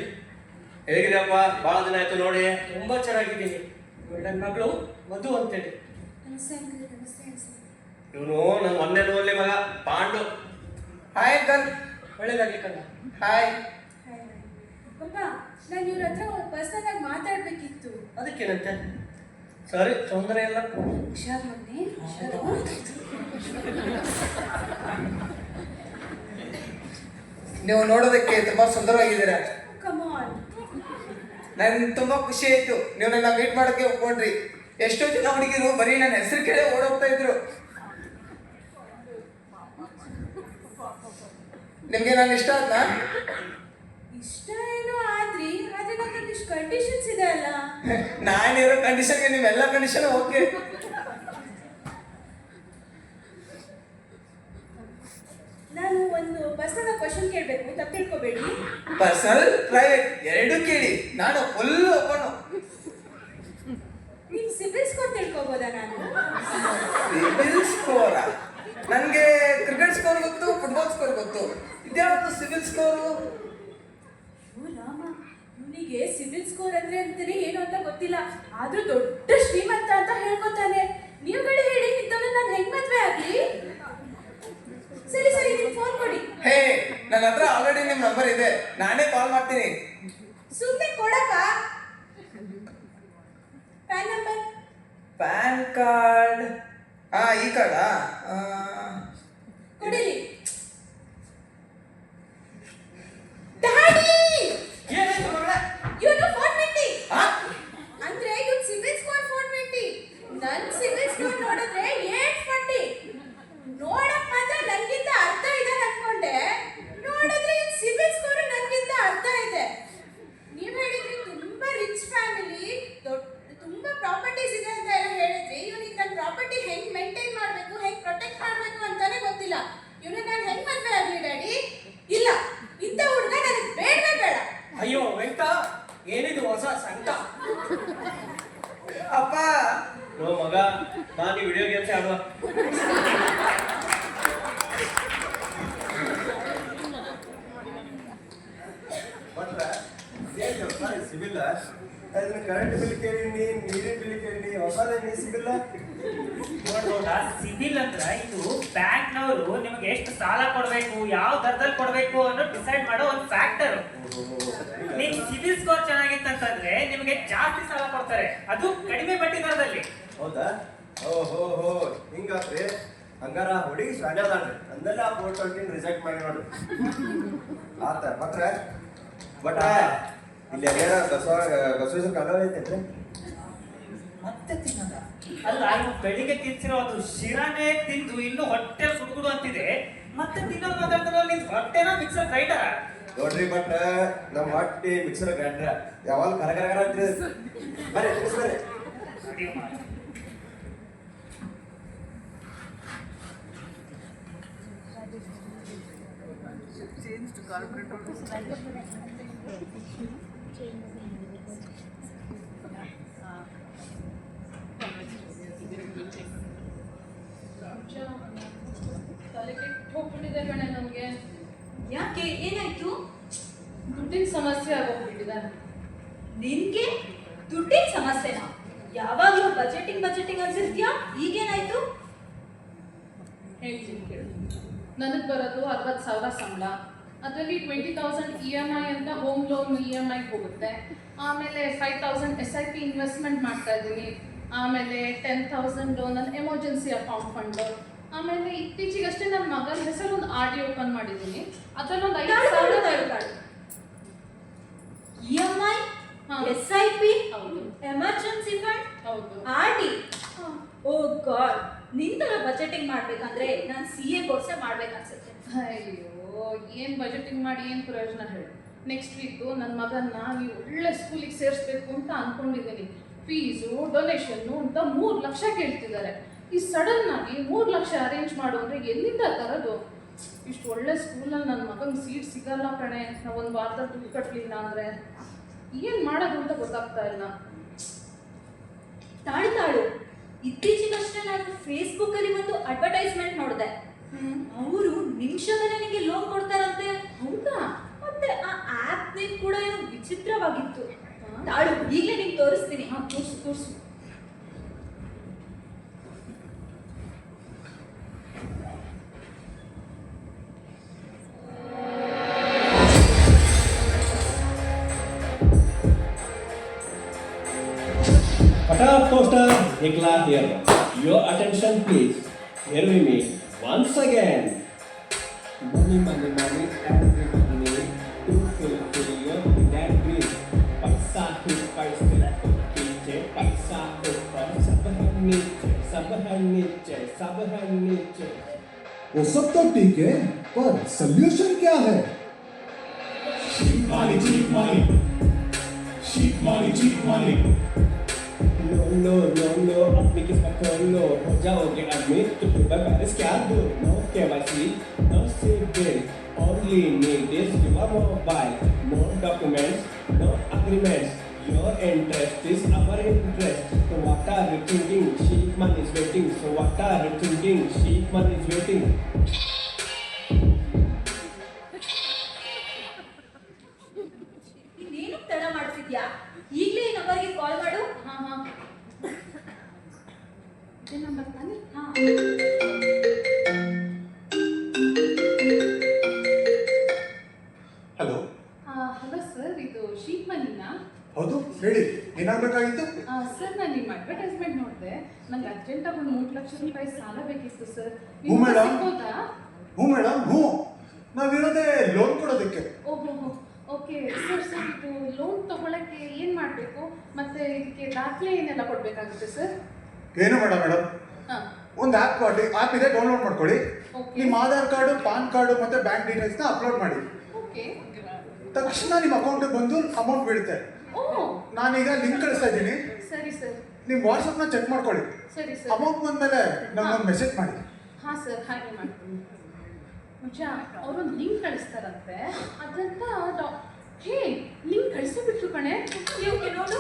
ಹೇಗಿದೆಯಪ್ಪ? ಬಹಳ ದಿನ ಆಯ್ತು ನೋಡಿ. ತುಂಬ ಚೆನ್ನಾಗಿದ್ದೀನಿ. ನನ್ನ ಮಗಳು ಮಧು ಅಂತೇಳಿ. ಇವನು ನನ್ನ ಮೊನ್ನೆ ನೋಡ್ಲಿ ಮಗ ಪಾಂಡು. Hi uncle. ಒಳ್ಳೇದಾಗ್ಲಿ ಕಣ್ಣ. ಹಾಯ್. ಪಾಪ, ನಾನು ಇವ್ರ ಹತ್ರ ಪರ್ಸನಲ್ ಆಗಿ ಮಾತಾಡ್ಬೇಕಿತ್ತು. ಅದಕ್ಕೇನಂತೆ? ಸರಿ, ತೊಂದರೆ ಇಲ್ಲ. ಹುಷಾರ್ ಮಗನೇ, ಹುಷಾರು. ನೀವು ನೋಡೋದಕ್ಕೆ ತುಂಬಾ ಸುಂದರವಾಗಿದ್ದೀರಾ. Come on. ನನ್ಗೆ ತುಂಬಾ ಖುಷಿ ಆಯ್ತು ನೀವು ನನ್ನ ಮೀಟ್ ಮಾಡೋಕ್ಕೆ ಒಪ್ಕೊಂಡ್ರಿ. ಎಷ್ಟೋ ಜನ ಹುಡುಗಿರು ಬರೀ ನನ್ನ ಹೆಸರು ಕೇಳಿ ಓಡೋಗ್ತಾ ಇದ್ರು. ನಿಮ್ಗೆ ನಾನು ಇಷ್ಟ ಆದ್ನಾ? ಇಷ್ಟ ಏನೋ ಆದ್ರಿ, ಆದ್ರೆ ನಮ್ಗೊಂದಿಷ್ಟು ಕಂಡೀಷನ್ಸ್ ಇದೆ ಅಲ್ಲ. ನಾನಿರೋ ಕಂಡೀಷನ್ಗೆ ನೀವೆಲ್ಲ ಕಂಡೀಷನ್ ಓಕೆ. ನಾನು ಒಂದು ಪರ್ಸನಲ್ ಕ್ವಶನ್ ಕೇಳಬೇಕು, ತಪ್ಪು ತಿಳ್ಕೊಬೇಡಿ. ಪರ್ಸನಲ್, ಪ್ರೈವೇಟ್ ಎರಡೂ ಕೇಳಿ. ನಾನು ಫುಲ್ ಓಪನ್. ನಿಮ್ ಸಿಬಿಲ್ ಸ್ಕೋರ್ ತಿಳ್ಕೊಬೋದಾ ನಾನು? ಸಿಬಿಲ್ ಸ್ಕೋರ? ನನಗೆ ಕ್ರಿಕೆಟ್ ಸ್ಕೋರ್ ಗೊತ್ತು, ಫುಟ್ಬಾಲ್ ಸ್ಕೋರ್ ಗೊತ್ತು. ಇದ್ಯಾವುದು ಸಿಬಿಲ್ ಸ್ಕೋರು? ರಾಮ, ಇವನಿಗೆ ಸಿಬಿಲ್ ಸ್ಕೋರ್ ಅಂದ್ರೆ ಅಂತಾನೆ ಏನು ಅಂತ ಗೊತ್ತಿಲ್ಲ. ಆದ್ರೂ ದೊಡ್ಡ ಶ್ರೀಮಂತ ಅಂತ ಹೇಳ್ಕೊತಾನೆ. ನೀವುಗಳೇ ಹೇಳಿ, ಇದ್ದವನ್ನ ನಾನು ಹೆಂಗ್ ಮದ್ವೆ ಆಗ್ಲಿ? ಸರಿ, ನಿಮ್ ಫೋನ್ ಕೊಡಿ. ಹೇ, ನನ್ನ ಹತ್ರ ಆಲ್ರೆಡಿ ನಿಮ್ ನಂಬರ್ ಇದೆ, ನಾನೇ ಕಾಲ್ ಮಾಡ್ತೀನಿ. ಸುಮ್ಮನೆ ಕೊಡಪ್ಪ. PAN number? PAN card? ಈ ಕಾರ್ಡಾ? ಕೊಡಿಲಿ. ಅದನ್ನ ಕರೆಂಟ್ ಬಿಲ್ ಕೇಳಿನಿ, ನೀರಿನ ಬಿಲ್ ಕೇಳಿನಿ, ಹೊಸದೇನಿ ಸಿಬಿಲ್. ನೋಡ್ಬೋದಾ, ಸಿಬಿಲ್ ಅಂದ್ರ ಇದು ಬ್ಯಾಂಕ್ನವರು ನಿಮಗೆ ಎಷ್ಟು ಸಾಲ ಕೊಡಬೇಕು, ಯಾವ ದರದಲ್ಲಿ ಕೊಡಬೇಕು ಅನ್ನೋ ಡಿಸೈಡ್ ಮಾಡೋ ಒಂದು ಫ್ಯಾಕ್ಟರ್. ನಿಮ್ ಸಿಬಿಲ್ ಸ್ಕೋರ್ ಚೆನ್ನಾಗಿತ್ತಂತಂದ್ರೆ ನಿಮಗೆ ಜಾಸ್ತಿ ಸಾಲ ಕೊಡ್ತಾರೆ, ಅದು ಕಡಿಮೆ ಬಡ್ಡಿ ದರದಲ್ಲಿ. ಹೌದಾ? ಓಹೋ ಹಿಂಗಾತ್ರಿ. ಹಂಗಾರ ಹುಡುಗಿ ಶಾಲೆ ಅದಾಳ್ರಿ, ಅಂದೆಲ್ಲ 420 ರಿಜೆಕ್ಟ್ ಮಾಡಿ ನೋಡ್ರಿ. ಆತ ಬಟ್ ಇಲ್ಲಿ ಯಾರ ಬಸವೇಶ್ವರ ಕಾಲ ಐತೇನ್ರಿ? ಮತ್ತೆ ತಿನ್ನೋದ ಅಲ್ಲ, ಇವು ಬೆಳಿಗ್ಗೆ ತಿನ್ಸಿರೋ ಅದು ಶಿರಾನೇ ತಿಂದು ಇನ್ನು ಹೊಟ್ಟೆ ಸುಡುಗುಡು ಅಂತಿದೆ, ಮತ್ತೆ ತಿನ್ನೋದು ಮಾತಾಡ್ತಾರ. ನಿನ್ ಹೊಟ್ಟೆನ ಮಿಕ್ಸರ್ ಗ್ರೈಂಡರ್ ನೋಡ್ರಿ ಬಟ್ ನಮ್ಮ ಹೊಟ್ಟಿ ಮಿಕ್ಸರ್ ಗ್ರೈಂಡರ್ ಯಾವಾಗ ಕರಕರ ಅಂತ್ರಿ. ಬರ್ರಿ ಬರ್ರಿ. ತಲೆ ಕೆಟ್ಟು ಹೋಗ್ಬಿಟ್ಟಿದೆ ಕಣೆ ನಮ್ಗೆ. ಯಾಕೆ ಏನಾಯ್ತು? ದುಡ್ಡಿನ ಸಮಸ್ಯೆ ಆಗೋಗ್ಬಿಟ್ಟಿದೆ. ನಿನ್ಗೆ ದುಡ್ಡಿನ ಸಮಸ್ಯೆನಾ? ಯಾವಾಗ್ಲೂ ಬಜೆಟಿಂಗ್ ಅನ್ಸಿರ್ತೀಯಾ, ಈಗೇನಾಯ್ತು? ಹೇಳ್ತೀನಿ ಕೇಳು. ನನಗೆ ಬರೋದು 60,000 ಸಂಬಳ. ಅದರಲ್ಲಿ 20,000 EMI ಅಂತ ಹೋಮ್ ಲೋನ್ EMI ಹೋಗುತ್ತೆ. ಆಮೇಲೆ 5,000 SIP ಇನ್ವೆಸ್ಟ್ಮೆಂಟ್ ಮಾಡ್ತಾ ಇದ್ದೀನಿ. ಆಮೇಲೆ 10,000 ನನ್ನ ಎಮರ್ಜೆನ್ಸಿ ಅಕೌಂಟ್ ಫಂಡ್. ಆಮೇಲೆ ಇತ್ತೀಚೆಗಷ್ಟೇ ನನ್ನ ಮಗನ ಹೆಸರು ಒಂದು RD ಓಪನ್ ಮಾಡಿದ್ದೀನಿ. ಅದರಲ್ಲಿ ಒಂದು 5,000 EMI, SIP, ಹೌದು ಎಮರ್ಜೆನ್ಸಿ ಫಂಡ್, ಹೌದು. RD. ಓ ಗಾಡ್, ನಿನ್ ತರ ಬಜೆಟಿಂಗ್ ಮಾಡ್ಬೇಕಂದ್ರೆ ನಾನು CA ಕೋರ್ಸೇ ಮಾಡ್ಬೇಕನ್ಸುತ್ತೆ. ಅಯ್ಯೋ, ಏನು ಬಜೆಟಿಂಗ್ ಮಾಡಿ ಏನು ಪ್ರಯೋಜನ ಹೇಳಿ. ನೆಕ್ಸ್ಟ್ ವೀಕು ನನ್ನ ಮಗನ್ನ ನೀವು ಒಳ್ಳೆ ಸ್ಕೂಲಿಗೆ ಸೇರಿಸ್ಬೇಕು ಅಂತ ಅಂದ್ಕೊಂಡಿದ್ದೀನಿ. ಫೀಸು ಡೊನೇಷನ್ನು ಅಂತ 3 ಲಕ್ಷ ಕೇಳ್ತಿದ್ದಾರೆ. ಈ ಸಡನ್ ಆಗಿ 3 ಲಕ್ಷ ಅರೇಂಜ್ ಮಾಡು ಅಂದರೆ ಎಲ್ಲಿಂದ ತರೋದು? ಇಷ್ಟು ಒಳ್ಳೆ ಸ್ಕೂಲಲ್ಲಿ ನನ್ನ ಮಗನಿಗೆ ಸೀಟ್ ಸಿಗಲ್ಲ ಕಣೆ. ನಾವು ಒಂದು ವಾರದಲ್ಲಿ ದುಡ್ಡು ಕಟ್ಟಲಿಲ್ಲ ಅಂದರೆ ಏನು ಮಾಡೋದು ಅಂತ ಗೊತ್ತಾಗ್ತಾ ಇಲ್ಲ. ತಾಳು, ಇತ್ತೀಚೆಗಷ್ಟೇ ನಾನು ಫೇಸ್ಬುಕ್ ಅಲ್ಲಿ ಒಂದು ಅಡ್ವರ್ಟೈಸ್ಮೆಂಟ್ ನೋಡಿದೆ. ಅವರು ನಿಮಿಷದಲ್ಲೇ ನಿಮಗೆ ಲೋನ್ ಕೊಡ್ತಾರಂತೆ. ಹೌದಾ? ಮತ್ತೆ ಆ ಆಪ್ ನೇಮ್ ಕೂಡ ಏನೋ ವಿಚಿತ್ರವಾಗಿತ್ತು. ತಾಳು, ಈಗಲೇ ನಿಮ್ಗೆ ತೋರಿಸ್ತೀನಿ. ತೋರಿಸು. Photo poster Hikla here. Your attention please. Here we meet once again. Money, every money to fulfill your that dream. पैसा ही पैसे पीछे पैसा ऊपर सब है नीचे. वो सब तो ठीक है, पर सोल्यूशन क्या है? cheap money. No, अपनी किस्मत खोलो, हो जाओगे आदमी तो सुबह पैरिस क्या दो. No KYC, no CIBIL, only need is your mobile. No documents, no agreements. Your interest is our interest. So what are you thinking? Sheep money is waiting. So what are you thinking? Sheep money is waiting. ಇನ್ನೇನು ತಡ ಮಾಡ್ತಿದ್ಯಾ? ಈಗಲೇ ಈ ನಂಬರ್ಗೆ ಕಾಲ್ ಮಾಡು. ಹಾಂ ಇದೇ number ತಾನೆ? ಹಲೋ. ಹಲೋ ಸರ್, ಇದು ಶೀಪ್ ಮನಿನಾ? ಹೌದು, ಹೇಳಿ, ಏನಾಗಬೇಕಾಗಿತ್ತು? ಸರ್, ನಾನು ನಿಮ್ಮ ಅಡ್ವರ್ಟೈಸ್ಮೆಂಟ್ ನೋಡಿದೆ. ನಂಗೆ ಅರ್ಜೆಂಟಾಗಿ ಒಂದು 3 ಲಕ್ಷ ರೂಪಾಯಿ ಸಾಲ ಬೇಕಿತ್ತು ಸರ್. ಹ್ಞೂ ಮೇಡಮ್. ಸಿಗ್ಬೋದಾ? ಹ್ಞೂ ಮೇಡಮ್, ನಾವಿರೋದೇ ಲೋನ್ ಕೊಡೋದಕ್ಕೆ. ಓಹೋ, ಓಕೆ ಸರ್. ಇದು ಲೋನ್ ತಗೊಳಕ್ಕೆ ಏನು ಮಾಡಬೇಕು, ಮತ್ತೆ ಇದಕ್ಕೆ ದಾಖಲೆ ಏನೆಲ್ಲ ಕೊಡಬೇಕಾಗುತ್ತೆ ಸರ್? ಏನು ಮೇಡಮ್, ಹಾಂ, ಒಂದು ಆ್ಯಪ್ ಇದೆ, ಡೌನ್ಲೋಡ್ ಮಾಡ್ಕೊಳ್ಳಿ. ಓಕೆ. ನಿಮ್ಮ ಆಧಾರ್ ಕಾರ್ಡು, ಪಾನ್ ಕಾರ್ಡು ಮತ್ತೆ ಬ್ಯಾಂಕ್ ಡೀಟೇಲ್ಸ್ನ ಅಪ್ಲೋಡ್ ಮಾಡಿ. ಓಕೆ. ತಕ್ಷಣ ನಿಮ್ಮ ಅಕೌಂಟಿಗೆ ಬಂದು ಅಮೌಂಟ್ ಬೀಳುತ್ತೆ. ಓ, ನಾನೀಗ ಲಿಂಕ್ ಕಳಿಸ್ತಾ ಇದ್ದೀನಿ, ಸರಿ ಸರ್. ನಿಮ್ಮ ವಾಟ್ಸಪ್ನ ಚೆಕ್ ಮಾಡ್ಕೊಳ್ಳಿ. ಸರಿ ಸರ್. ಅಮೌಂಟ್ ಬಂದಮೇಲೆ ನಮ್ಗೊಂದು ಮೆಸೇಜ್ ಮಾಡಿ. ಹಾಂ ಸರ್, ಹಾಗೆ ಮಾಡ್ತೀನಿ. ನಿಜ, ಅವರೊಂದು ಲಿಂಕ್ ಕಳಿಸ್ತಾರಂತೆ. ಅದಂತ ಹೇ, ಲಿಂಕ್ ಕಳಿಸಿಬಿಟ್ರು ಕಣೆ. ಓಕೆ, ನೋಡು.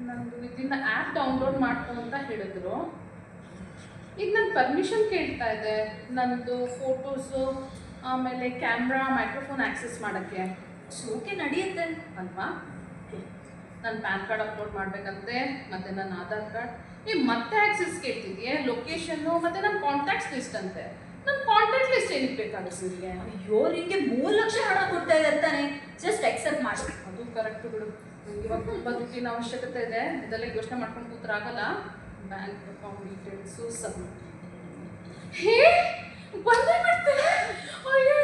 ನಂದು ಇದನ್ನ ಆ್ಯಪ್ ಡೌನ್ಲೋಡ್ ಮಾಡ್ಕೊ ಅಂತ ಹೇಳಿದ್ರು. ಈಗ ನನ್ನ ಪರ್ಮಿಷನ್ ಕೇಳ್ತಾ ಇದೆ, ನಂದು ಫೋಟೋಸು, ಆಮೇಲೆ ಕ್ಯಾಮ್ರಾ, ಮೈಕ್ರೋಫೋನ್ ಆಕ್ಸೆಸ್ ಮಾಡೋಕ್ಕೆ. ಓಕೆ ನಡೆಯುತ್ತೆ ಅಲ್ವಾ? ನನ್ನ ಪ್ಯಾನ್ ಕಾರ್ಡ್ ಅಪ್ಲೋಡ್ ಮಾಡಬೇಕಂತೆ, ಮತ್ತು ನನ್ನ ಆಧಾರ್ ಕಾರ್ಡ್. ಮತ್ತೆ ಆಕ್ಸೆಸ್ ಕೇಳ್ತಿದ್ಯೆ, ಲೊಕೇಶನ್ನು, ಮತ್ತು ನನ್ನ ಕಾಂಟ್ಯಾಕ್ಟ್ಸ್ ಲಿಸ್ಟ್ ಅಂತೆ. ನನ್ನ ಕಾಂಟ್ಯಾಕ್ಟ್ ಲಿಸ್ಟ್ ಏನಕ್ಕೆ ಬೇಕಾಗುತ್ತೆ ನಿಮಗೆ? ಅಯ್ಯೋ ನಿಮಗೆ 3 ಲಕ್ಷ ಹಣ ಕೊಡ್ತಾ ಇದ್ದಾರೆ ತಾನೆ, ಜಸ್ಟ್ ಎಕ್ಸೆಪ್ಟ್ ಮಾಡಿ. ಅದು ಕರೆಕ್ಟ್ ಬಿಡು. ಇವಾಗ ತುಂಬ ದುಡ್ಡಿನ ಅವಶ್ಯಕತೆ ಇದೆ, ಇದೆಲ್ಲ ಯೋಚನೆ ಮಾಡ್ಕೊಂಡು ಕೂತ್ರಾಗಲ್ಲ. Bank account details submit. ಹೇ ಬಂದೇ ಬಿಡ್ತಾರೆ. ಅಯ್ಯೋ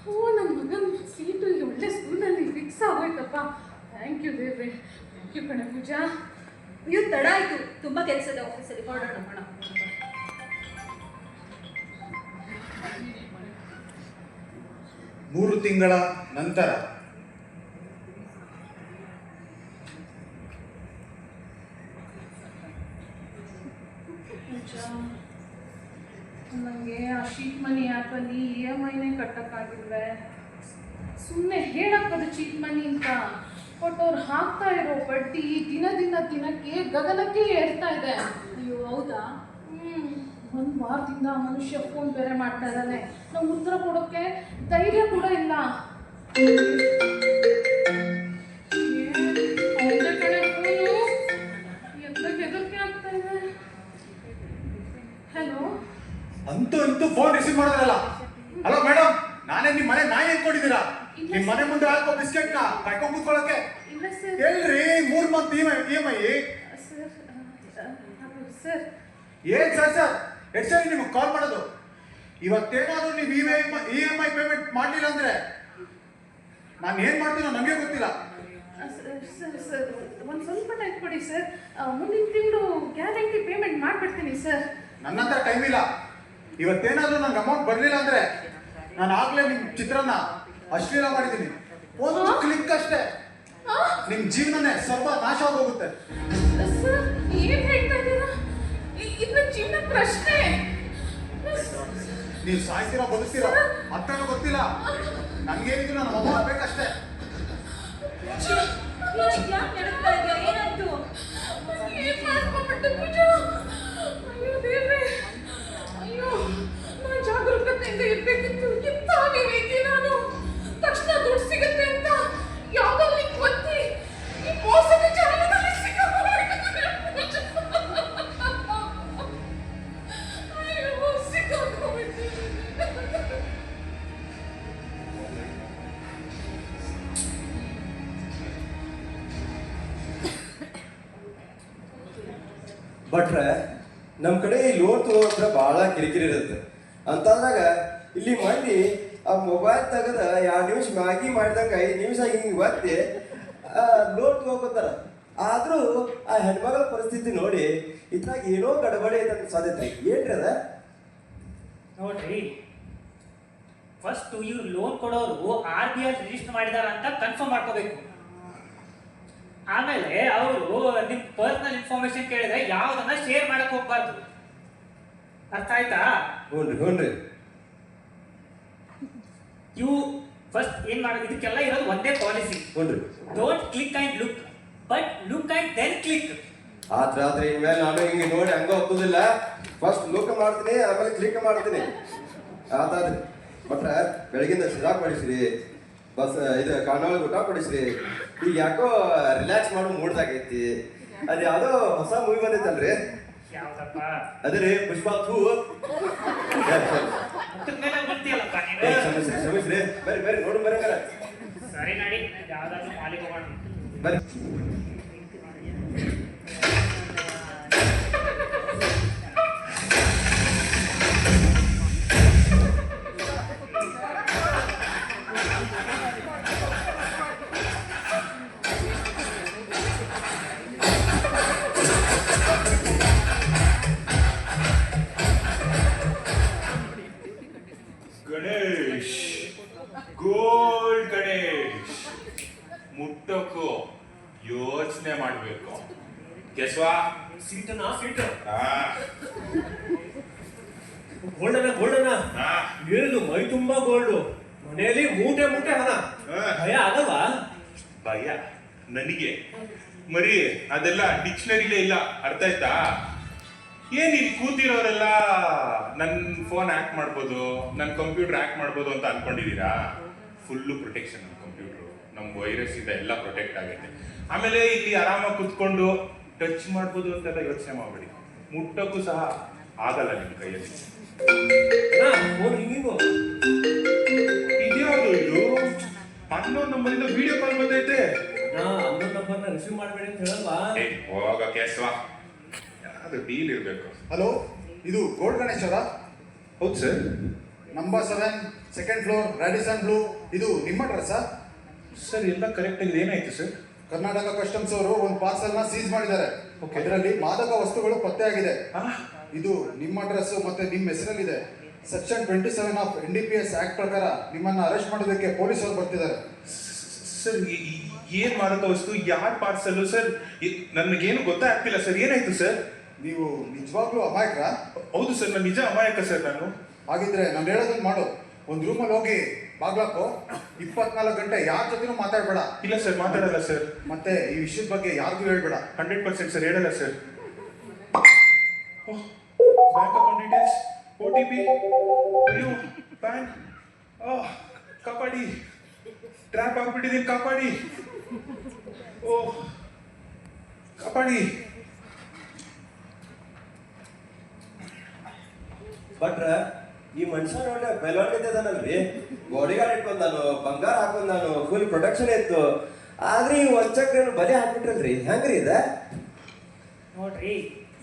ಓ, ನನ್ನ ಮಗನ ಸೀಟು ಈ ಒಳ್ಳೆ ಸ್ಕೂಲಲ್ಲಿ ಫಿಕ್ಸ್ ಆಗೋಯ್ತಪ್ಪ. ಥ್ಯಾಂಕ್ ಯು ದೇವ್ರೆ, ಥ್ಯಾಂಕ್ ಯು ಕಣೆ ಪೂಜಾ. ಅಯ್ಯೋ ತಡ ಆಯ್ತು, ತುಂಬಾ ಕೆಲಸ ಇದೆ ಆಫೀಸಲ್ಲಿ, ಹೊರಡೋಣ. 3 ತಿಂಗಳ ನಂತರ ಪೂಜಾ, ನನಗೆ ಆ ಶೀಟ್ ಮನಿ ಆ್ಯಪಲ್ಲಿ EMIನೇ ಕಟ್ಟಕ್ಕಾಗಿಲ್ವೇ. ಸುಮ್ಮನೆ ಹೇಳಕ್ಕದು ಚೀಟ್ ಮನಿ ಅಂತ, ಬಟ್ ಅವ್ರು ಹಾಕ್ತಾ ಇರೋ ಬಡ್ಡಿ ದಿನಕ್ಕೆ ಗಗನಕ್ಕೆ ಏರ್ತಾ ಇದೆ. ಅಯ್ಯೋ ಹೌದಾ? 1 ವಾರದಿಂದ ಮನುಷ್ಯ ಫೋನ್ ಬೇರೆ ಮಾಡ್ತಾ ಇದ್ದಾನೆ. ನಾವು ಉತ್ತರ ಕೊಡೋಕ್ಕೆ ಧೈರ್ಯ ಕೂಡ ಇಲ್ಲ. ಒಂದೇ ಕಡೆ ಫೋನು ಹೆದರಿಕೆ ಆಗ್ತಾ ಇದೆ. ಹಲೋ, ಅಂತೂ ಇಂತೂ ಫೋನ್ ರಿಸೀವ್ ಮಾಡೋದ್ರಲ್ಲ. ಹಲೋ ಮೇಡಮ್, ನಾನೇ ನಿಮ್ಮ ಮನೆ ನಾಯಿ ಅನ್ಕೊಂಡಿದ್ದೀರಾ? ನಿಮ್ಮ ಮನೆ ಮುಂದೆ ಹಾಕೋ ಬಿಸ್ಕೆಟ್ ನ ಕಾಯ್ಕೊಂಡ್ ಕೂತ್ಕೊಳ್ಳೋಕೆ ಇಲ್ಲ ಸರ್. ಹೇಳ್ರಿ, 3 ಮಂತ್ EMI. ಸರ್ ಏನ್ ಸರ್ ಎಷ್ಟು ಸರಿ ನಿಮಗೆ ಕಾಲ್ ಮಾಡೋದು? ಇವತ್ತೇನಾದ್ರೂ ನೀವು EMI ಪೇಮೆಂಟ್ ಮಾಡಲಿಲ್ಲ ಅಂದ್ರೆ ನಾನು ಏನ್ ಮಾಡ್ತೀನೋ ನನಗೆ ಗೊತ್ತಿಲ್ಲ. ಸರ್ ಒಂದು ಸ್ವಲ್ಪ ಟೈಮ್ ಕೊಡಿ ಸರ್, ಮುಂದಿನ ತಿಂಗಳು ಗ್ಯಾರಂಟಿ ಪೇಮೆಂಟ್ ಮಾಡಿಬಿಡ್ತೀನಿ ಸರ್. ನನ್ನ ಹತ್ರ ಟೈಮ್ ಇಲ್ಲ. ಇವತ್ತೇನಾದ್ರೂ ನಂಗೆ ಅಮೌಂಟ್ ಬರಲಿಲ್ಲ ಅಂದ್ರೆ ನಾನು ಆಗ್ಲೇ ನಿಮ್ ಚಿತ್ರನ ಅಶ್ಲೀಲ ಮಾಡಿದ್ದೀನಿ. ಒಂದು ಕ್ಲಿಕ್ ಅಷ್ಟೇ ನಿಮ್ ಜೀವನನೇ ಸ್ವಲ್ಪ ನಾಶ ಆಗೋಗುತ್ತೆ. ಸರ್ ಏನ್ ಹೇಳ್ತಾ ಇದ್ದೀರಾ? ಇದು ಜೀವನ ಪ್ರಶ್ನೆ. ನೀವು ಸಾಯ್ತೀರಾ ಬದುಕ್ತೀರಾ ಅರ್ಥನೂ ಗೊತ್ತಿಲ್ಲ. ನನ್ಗೇನಿದ್ರು ನನ್ನ ಮೊಬೈಲ್ ಬೇಕಷ್ಟೇ. ಯಾಕೆ ನಡ್ತಾ ಇದೆಯಾ? ಏನಾಯ್ತು? ಏನ್ ಮಾಡ್ಕೊಂಡ್ಬಿಟ್ಟೆ ಪೂಜಾ? ಅಯ್ಯೋ ದೇವ್ರೆ, ಅಯ್ಯೋ ನಾನು ಜಾಗರೂಕತೆಯಿಂದ ಇರ್ಬೇಕಿತ್ತು. ಎಂತ ವಿವೇಕಿ ನಾನು. ತಕ್ಷಣ ದುಡ್ಡು ಸಿಗುತ್ತೆ ಅಂತ ಯಾವುದೋ ಲಿಂಕ್ ಒತ್ತಿ ಈ ಮೋಸದ ಜಾಲದಲ್ಲಿ ಸಿಕ್ಕಾಕೊಂಡ್ಬಿಟ್ಟಿದ್ದೀನಿ. ಅಯ್ಯೋ ಸಿಕ್ಕಾಕೊಂಡ್ಬಿಟ್ಟಿದ್ದೀನಿ. ಭಟ್ರೆ, ನಮ್ಮ ಕಡೆ ಈ ಲೋನ್ ತಗೋದ್ರೆ ಭಾಳ ಕಿರಿಕಿರಿ ಇರುತ್ತೆ. ಅಂತಂದಾಗ ಇಲ್ಲಿ ಮಂದಿ ಆ ಮೊಬೈಲ್ ತೆಗೆದ 2 ನಿಮಿಷ ಮ್ಯಾಗಿ ಮಾಡಿದಂಗೆ 5 ನಿಮಿಷ ಹಿಂಗೆ ಒತ್ತಿ ಲೋನ್ ತಗೋತಾರ. ಆದರೂ ಆ ಹೆಣ್ಮಗಳ ಪರಿಸ್ಥಿತಿ ನೋಡಿ ಇದ್ರಾಗ ಏನೋ ಗಡಬಡಿ ಐತೆ ಅಂತ ಸಾಧ್ಯತೆ. ಏನ್ರಿ ಅದ ನೋಡ್ರಿ, ಫಸ್ಟ್ ಇವ್ರು ಲೋನ್ ಕೊಡೋರು RBI ರಿಜಿಸ್ಟರ್ ಮಾಡಿದಾರ ಅಂತ ಕನ್ಫರ್ಮ್ ಮಾಡ್ಕೋಬೇಕು. ಆಮೇಲೆ ಅವರು ನಿಮ್ ಪರ್ಸನಲ್ ಇನ್ಫಾರ್ಮೇಶನ್ ಕೇಳಿದ್ರೆ ಯಾವ್ದನ್ನ ಶೇರ್ ಮಾಡಕ್ ಹೋಗ್ಬಾರ್ದು. ಅರ್ಥ ಆಯ್ತಾ? ಹ್ಞೂನ್ರಿ. ಇವು ಫಸ್ಟ್ ಏನ್ ಮಾಡೋದು, ಇದಕ್ಕೆಲ್ಲ ಇರೋದು ಒಂದೇ policy. Don't click and look, but look and then click. ಆದ್ರೆ ಇನ್ಮೇಲೆ ನಾನು ಹಿಂಗೆ ನೋಡಿ ಹಂಗ ಒಪ್ಪೋದಿಲ್ಲ. ಫಸ್ಟ್ ಲುಕ್ ಮಾಡ್ತೀನಿ, ಆಮೇಲೆ ಕ್ಲಿಕ್ ಮಾಡ್ತೀನಿ. ಆತಾದ್ರಿ ಭಟ್ರೆ, ಬೆಳಗಿಂದ ಸಿರಾ ಕೊಡಿಸ್ರಿ, ಬಸ್ ಇದು ಕಾಣೊಳಗೆ ಊಟ ಕೊಡಿಸ್ರಿ. ಈಗ ಯಾಕೋ ರಿಲ್ಯಾಕ್ಸ್ ಮಾಡೋ ಮೂಡ್ದಾಗೈತಿ. ಅದು ಯಾವುದೋ ಹೊಸ ಮೂವಿ ಬಂದೈತಲ್ರಿ? ಯಾವ್ದಪ್ಪ? ಅದ್ರಿ ಪುಷ್ಪ 2. ಕ್ಷಮಿಸ್ರಿ, ಬರ್ರಿ ನೋಡು ಬರಂಗಾರ. ಸರಿ ನಡಿ, ಯಾವ್ದಾದ್ರು ಮಾಲಿಗೆ ಹೋಗೋಣ. ಬರ್ರಿ. ಗಣೇಶ್, ಗೋಲ್ಡ್ ಗಣೇಶ್. ಮುಟ್ಟಕ್ಕೂ ಯೋಚನೆ ಮಾಡ್ಬೇಕು. ಕೆಸ್ವಾ ಸೀಟನಾ ಸೀಟ್ ಗೋಲ್ಡನ ಏನು ಮೈ ತುಂಬಾ ಗೋಲ್ಡು, ಮನೆಯಲ್ಲಿ ಮೂಟೆ ಹಣ. ಭಯ ಆಗಲ್ವಾ? ಭಯ ನನಗೆ ಮರಿ ಅದೆಲ್ಲ ಡಿಕ್ಷನರಿಲೇ ಇಲ್ಲ. ಅರ್ಥ ಆಯ್ತಾ? ಏನ್ ಇಲ್ಲಿ ಕೂತಿರೋರೆಲ್ಲ ನನ್ನ ಫೋನ್ ಹ್ಯಾಕ್ ಮಾಡ್ಬೋದು, ನನ್ನ ಕಂಪ್ಯೂಟರ್ ಹ್ಯಾಕ್ ಮಾಡ್ಬೋದು ಅಂತ ಅನ್ಕೊಂಡಿದೀರಾ? ಫುಲ್ಲು ಪ್ರೊಟೆಕ್ಷನ್ ನಮ್ಮ ಕಂಪ್ಯೂಟ್ರು, ನಮ್ಮ ವೈರಸ್ ಇಂದ ಎಲ್ಲ ಪ್ರೊಟೆಕ್ಟ್ ಆಗುತ್ತೆ. ಆಮೇಲೆ ಇಲ್ಲಿ ಆರಾಮಾಗಿ ಕುತ್ಕೊಂಡು ಟಚ್ ಮಾಡ್ಬೋದು ಅಂತೆಲ್ಲ ಯೋಚನೆ ಮಾಡಬೇಡಿ, ಮುಟ್ಟಕ್ಕೂ ಸಹ ಆಗಲ್ಲ ನಿಮ್ಮ ಕೈಯಲ್ಲಿ. ಫೋನ್ ರಿಂಗಿಂಗು. ಇದ್ಯಾವುದು ಇದು? ಅನ್ನೊಂದು ನಂಬರಿಂದ ವಿಡಿಯೋ ಕಾಲ್ ಬಂದೈತೆ. ನಾ ಅನ್ನೊಂದು ನಂಬರ್ನ ರಿಸೀವ್ ಮಾಡಬೇಡಿ ಅಂತ ಹೇಳಲ್ವಾ? ಹೋಗ ಕೇಸ್ವಾ, ಯಾವ್ದು ಡೀಲ್ ಇರಬೇಕು. ಹಲೋ, ಇದು ಗೋಲ್ಡ್ ಗಣೇಶ್ ಅವರಾ? ಹೌದು sir. Number 7 2nd floor Radisson Blu. ಇದು ನಿಮ್ಮ ಅಡ್ರೆಸ್ಸಾ? ಸರ್ ಎಲ್ಲ ಕರೆಕ್ಟ್ ಆಗಿದೆ. ಏನಾಯ್ತು ಸರ್? ಕರ್ನಾಟಕ ಕಸ್ಟಮ್ಸ್ ಅವರು ಒಂದು ಪಾರ್ಸಲ್ನ ಸೀಸ್ ಮಾಡಿದ್ದಾರೆ. ಇದರಲ್ಲಿ ಮಾದಕ ವಸ್ತುಗಳು ಪತ್ತೆಯಾಗಿದೆ. ಇದು ನಿಮ್ಮ ಅಡ್ರೆಸ್ ಮತ್ತೆ ನಿಮ್ಮ ಹೆಸರಲ್ಲಿದೆ. ಸೆಕ್ಷನ್ 27 ಆಫ್ NDPS ಆಕ್ಟ್ ಪ್ರಕಾರ ನಿಮ್ಮನ್ನ ಅರೆಸ್ಟ್ ಮಾಡೋದಕ್ಕೆ ಪೊಲೀಸರು ಬರ್ತಿದ್ದಾರೆ. ಸರ್ ಏನ್ ಮಾದಕ ವಸ್ತು, ಯಾರ್ ಪಾರ್ಸಲ್ ಸರ್? ನನಗೇನು ಗೊತ್ತಾಗ್ತಿಲ್ಲ ಸರ್. ಏನಾಯ್ತು ಸರ್? ನೀವು ನಿಜವಾಗ್ಲೂ ಅಮಾಯಕರಾ? ಹೌದು ಸರ್, ನಾನು ನಿಜ ಅಮಾಯಕ ಸರ್. ನಾನು ಹಾಗಿದ್ರೆ ನಾನು ಹೇಳೋದನ್ನ ಮಾಡು. ಒಂದು ರೂಮಲ್ಲಿ ಹೋಗಿ ಬಾಗ್ಲಾಕೋ, 24 ಗಂಟೆ ಯಾರ ಜೊತೆನೂ ಮಾತಾಡಬೇಡ. ಇಲ್ಲ ಸರ್, ಮಾತಾಡಲ್ಲ ಸರ್. ಮತ್ತೆ ಈ ವಿಷಯದ ಬಗ್ಗೆ ಯಾರಿಗೂ ಹೇಳ್ಬೇಡ. 100% ಸರ್, ಹೇಳಲ್ಲ sir. Bank account details, OTP, ಅಯ್ಯೋ ಬ್ಯಾಂಕ್, ಕಾಪಾಡಿ, ಟ್ರ್ಯಾಪ್ ಆಗ್ಬಿಟ್ಟಿದ್ದೀನಿ, ಕಾಪಾಡಿ, ಓ ಕಾಪಾಡಿ. ಬಟ್ರ ಈ ಮನುಷ್ಯ ನೋಡ್ರಿ ಬೆಳವಣಿಗೆದನಲ್ರಿ, ಗೋಡಿಗಾಡ್ ಇಟ್ಕೊಂಡಾನು, ಬಂಗಾರ ಹಾಕೊಂಡಾನು, ಫುಲ್ ಪ್ರೊಟೆಕ್ಷನ್ ಇತ್ತು. ಆದ್ರೆ ಈ ವಂಚಕ್ರೇನು ಬಲಿ ಹಾಕ್ಬಿಟ್ರಲ್ರಿ, ಹೆಂಗ್ರಿ ಇದ? ನೋಡ್ರಿ,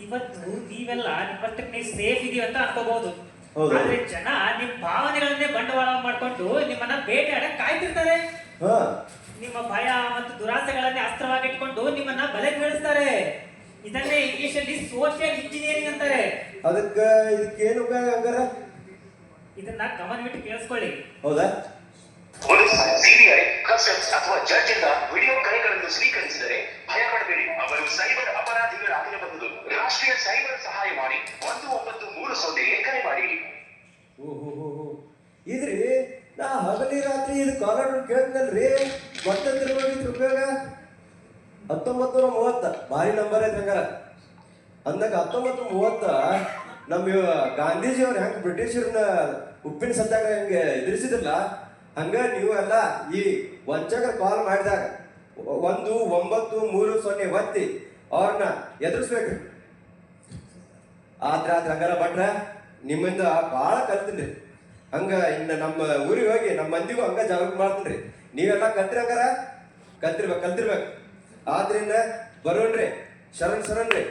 ಇವತ್ತು ನೀವೆಲ್ಲ ನಿಮ್ಮಷ್ಟಕ್ಕೆ ನೀವು ಸೇಫ್ ಇದೀವಿ ಅಂತ ಅನ್ಕೋಬಹುದು. ಹೌದು. ಆದ್ರೆ ಜನ ನಿಮ್ ಭಾವನೆಗಳನ್ನೇ ಬಂಡವಾಳ ಮಾಡ್ಕೊಂಡು ನಿಮ್ಮನ್ನ ಬೇಟೆಯಾಡಕ್ ಕಾಯ್ತಿರ್ತಾರೆ. ನಿಮ್ಮ ಭಯ ಮತ್ತು ದುರಾಸೆಗಳನ್ನೇ ಅಸ್ತ್ರವಾಗಿಟ್ಕೊಂಡು ನಿಮ್ಮನ್ನ ಬಲೆಗೆ ಬೀಳಿಸ್ತಾರೆ. ಇದನ್ನೇ ಇಂಗ್ಲಿಷ್ ಅಲ್ಲಿ ಸೋಷಿಯಲ್ ಇಂಜಿನಿಯರಿಂಗ್ ಅಂತಾರೆ. ಇದಕ್ಕೇನು ಉಪಯೋಗ ಹಂಗಾರ? ಇದನ್ನ ಗಮನವಿಟ್ಟು ಕೇಳಿಸ್ಕೊಳ್ಳಿ. ಹೌದಾ? ಪೊಲೀಸ್, ಸಿಬಿಐ, ಕಸ್ಟಮ್ಸ್ ಅಥವಾ ಜಡ್ಜ್ ಇಂದ ವಿಡಿಯೋ ಕರೆಗಳನ್ನು ಸ್ವೀಕರಿಸಿದರೆ ಭಯ ಪಡಬೇಡಿ, ಅವರು ಸೈಬರ್ ಅಪರಾಧಿಗಳಾಗಿರಬಹುದು. ರಾಷ್ಟ್ರೀಯ ಸೈಬರ್ ಸಹಾಯವಾಣಿ 1930 ಕರೆ ಮಾಡಿ. ಇದ್ರಿ ನಾ ಹಗಲಿ ರಾತ್ರಿ ಇದು ಕಾಲರ್ ಕೇಳ್ತಲ್ರಿ, ಮತ್ತಂದ್ರೆ ಉಪಯೋಗ. 1930 ಭಾರಿ ನಂಬರ್ ಐತೆ ಹಂಗಾರ. ಅಂದಾಗ 1930 ನಮ್ಮ ಗಾಂಧೀಜಿ ಅವ್ರು ಹೆಂಗ್ ಬ್ರಿಟಿಷರನ್ನ ಉಪ್ಪಿನ ಸತ್ಯಾಗ ಹೆಂಗೆ ಎದುರಿಸಿದ್ರಲ್ಲ, ಹಂಗ ನೀವು ಎಲ್ಲ ಈ ವಂಚಕರ ಕಾಲ್ ಮಾಡಿದಾಗ 1930 ಒತ್ತಿ ಅವ್ರನ್ನ ಎದುರಿಸ್ಬೇಕ್ರಿ. ಆದ್ರ ಹಂಗಾರ ಭಟ್ರ ನಿಮ್ಮಿಂದ ಭಾಳ ಕಲ್ತೀನಿ. ಹಂಗ ಇನ್ನು ನಮ್ಮ ಊರಿಗೆ ಹೋಗಿ ನಮ್ಮ ಮಂದಿಗೂ ಹಂಗ ಜಾಗೃತಿ ಮಾಡ್ತೀನಿ. ನೀವೆಲ್ಲ ಕಲ್ತ್ರಿ ಹಂಗಾರ? ಕಲ್ತಿರ್ಬೇಕು. ಆದ್ರಿಂದ ಬರೋಣ್ರಿ, ಶರಣ್ರಿ.